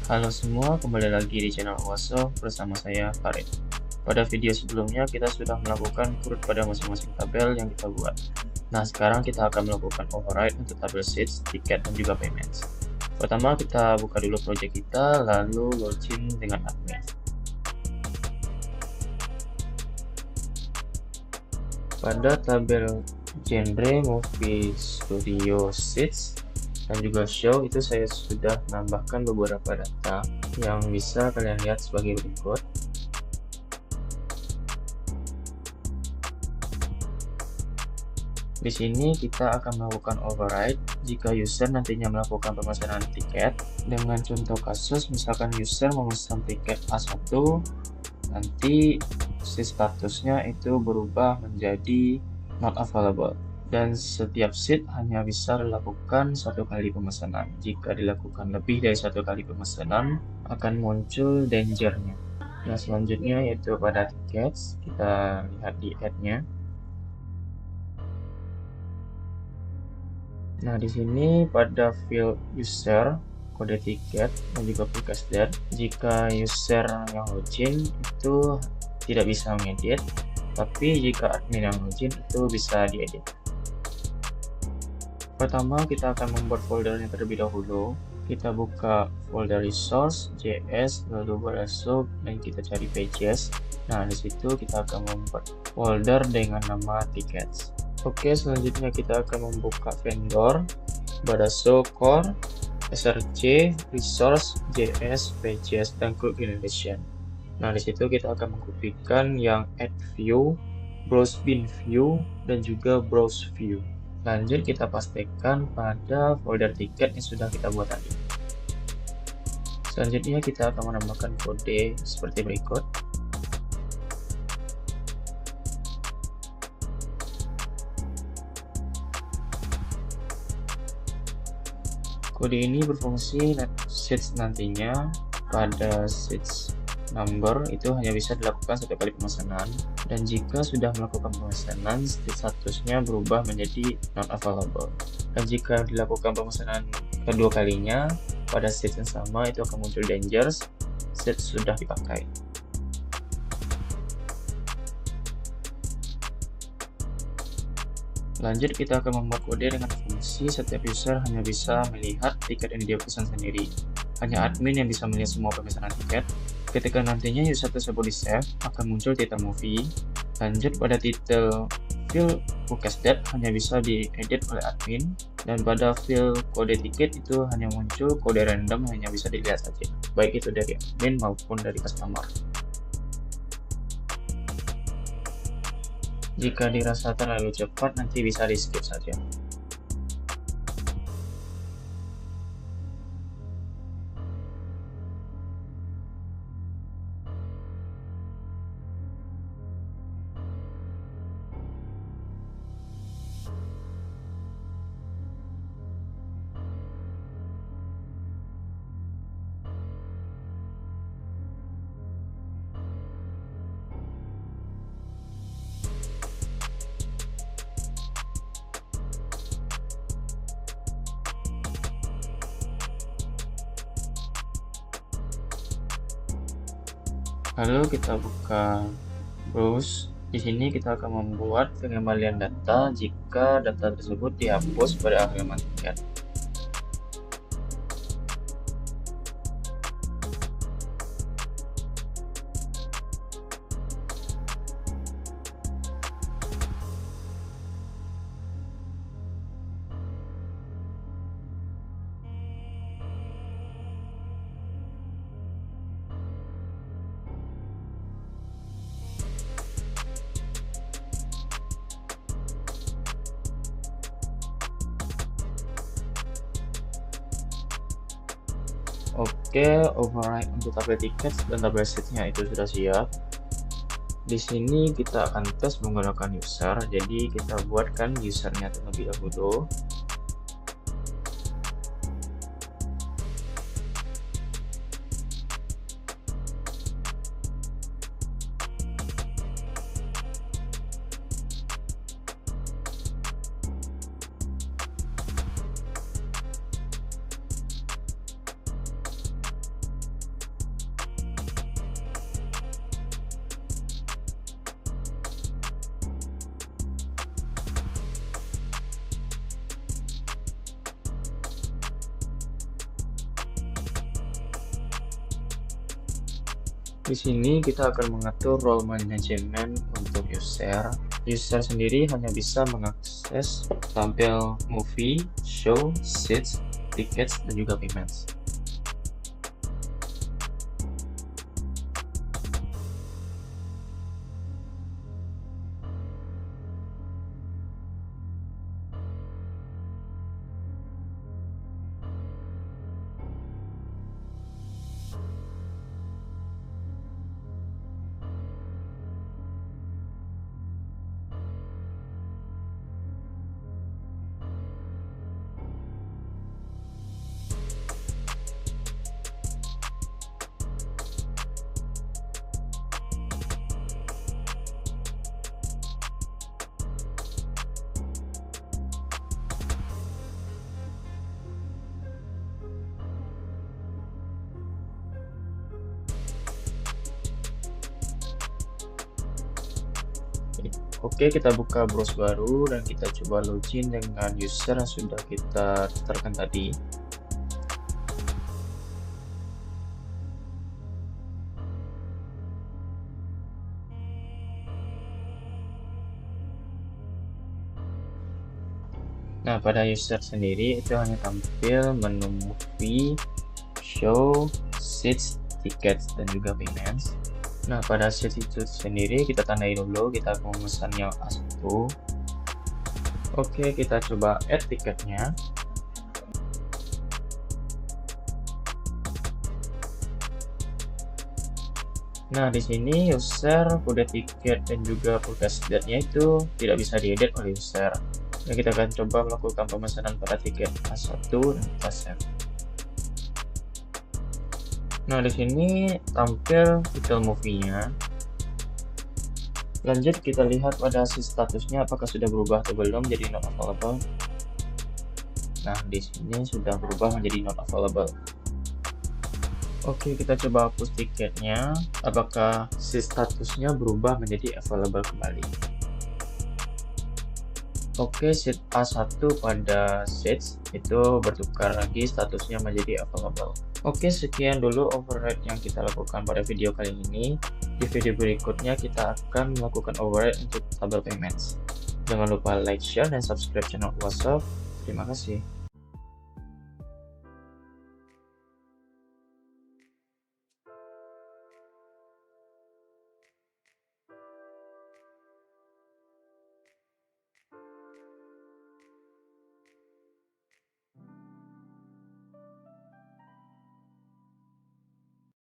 Halo semua, kembali lagi di channel Waso bersama saya Farid. Pada video sebelumnya kita sudah melakukan kurut pada masing-masing tabel yang kita buat. Nah, sekarang kita akan melakukan override untuk tabel seats, tiket, dan juga payments. Pertama kita buka dulu project kita, lalu login dengan admin. Pada tabel genre movie studio seats dan juga show itu saya sudah menambahkan beberapa data yang bisa kalian lihat sebagai berikut. Di sini kita akan melakukan override jika user nantinya melakukan pemesanan tiket. Dengan contoh kasus, misalkan user memesan tiket A1, nanti si statusnya itu berubah menjadi not available. Dan setiap seat hanya bisa dilakukan satu kali pemesanan. Jika dilakukan lebih dari satu kali pemesanan, akan muncul danger-nya. Nah, selanjutnya yaitu pada tickets, kita lihat di add-nya. Nah, di sini pada field user, kode tiket, dan juga request date, jika user yang login itu tidak bisa mengedit, tapi jika admin yang login itu bisa diedit. Pertama, kita akan membuat foldernya terlebih dahulu. Kita buka folder resource, JS, lalu masuk dan kita cari pages. Nah, di situ kita akan membuat folder dengan nama tickets. Oke, selanjutnya kita akan membuka vendor, Badaso core, src, resource, JS, pages, dan quick generation. Nah, di situ kita akan mengkopikan yang add view, browse bin view, dan juga browse view. Lanjut kita pastikan pada folder tiket yang sudah kita buat tadi. Selanjutnya kita akan menambahkan kode seperti berikut. Kode ini berfungsi seats nantinya pada seats number itu hanya bisa dilakukan satu kali pemesanan, dan jika sudah melakukan pemesanan statusnya berubah menjadi not available, dan jika dilakukan pemesanan kedua kalinya pada seat yang sama itu akan muncul dangers, seat sudah dipakai. Lanjut kita akan membuat kode dengan fungsi setiap user hanya bisa melihat tiket yang dia pesan sendiri. Hanya admin yang bisa melihat semua pemesanan tiket. Ketika nantinya user tersebut di-save, akan muncul title movie. Lanjut pada title field request date hanya bisa diedit oleh admin, dan pada field kode tiket itu hanya muncul kode random yang hanya bisa dilihat saja, baik itu dari admin maupun dari customer. Jika dirasa terlalu cepat, nanti bisa di-skip saja. Lalu kita buka browse. Di sini kita akan membuat pengembalian data jika data tersebut dihapus pada akhir tiket. Oke, override untuk tabel tiket dan tabel seatnya itu sudah siap. Di sini kita akan tes menggunakan user, jadi kita buatkan usernya terlebih dahulu. Di sini kita akan mengatur role management untuk user. User sendiri hanya bisa mengakses tampil movie, show, seats, tickets, dan juga payments. Oke, kita buka browser baru dan kita coba login dengan user yang sudah kita daftarkan tadi. Nah, pada user sendiri itu hanya tampil menu movie, show, seats, tickets, dan juga payments. Nah, pada seats itu sendiri kita tandai dulu, kita mau memesan yang A1. Oke, kita coba add tiketnya. Nah, di sini user kode tiket dan juga progress date-nya itu tidak bisa diedit oleh user. Dan kita akan coba melakukan pemesanan pada tiket A1 dan kita save. Nah, di sini tampil titel movie-nya. Lanjut kita lihat pada si statusnya apakah sudah berubah atau belum jadi not available. Nah, di sini sudah berubah menjadi not available. Oke, kita coba hapus tiketnya. Apakah si statusnya berubah menjadi available kembali? Oke, seat A1 pada seats itu bertukar lagi statusnya menjadi available. Oke, sekian dulu override yang kita lakukan pada video kali ini. Di video berikutnya kita akan melakukan override untuk tabel payments. Jangan lupa like, share, dan subscribe channel WhatsApp. Terima kasih.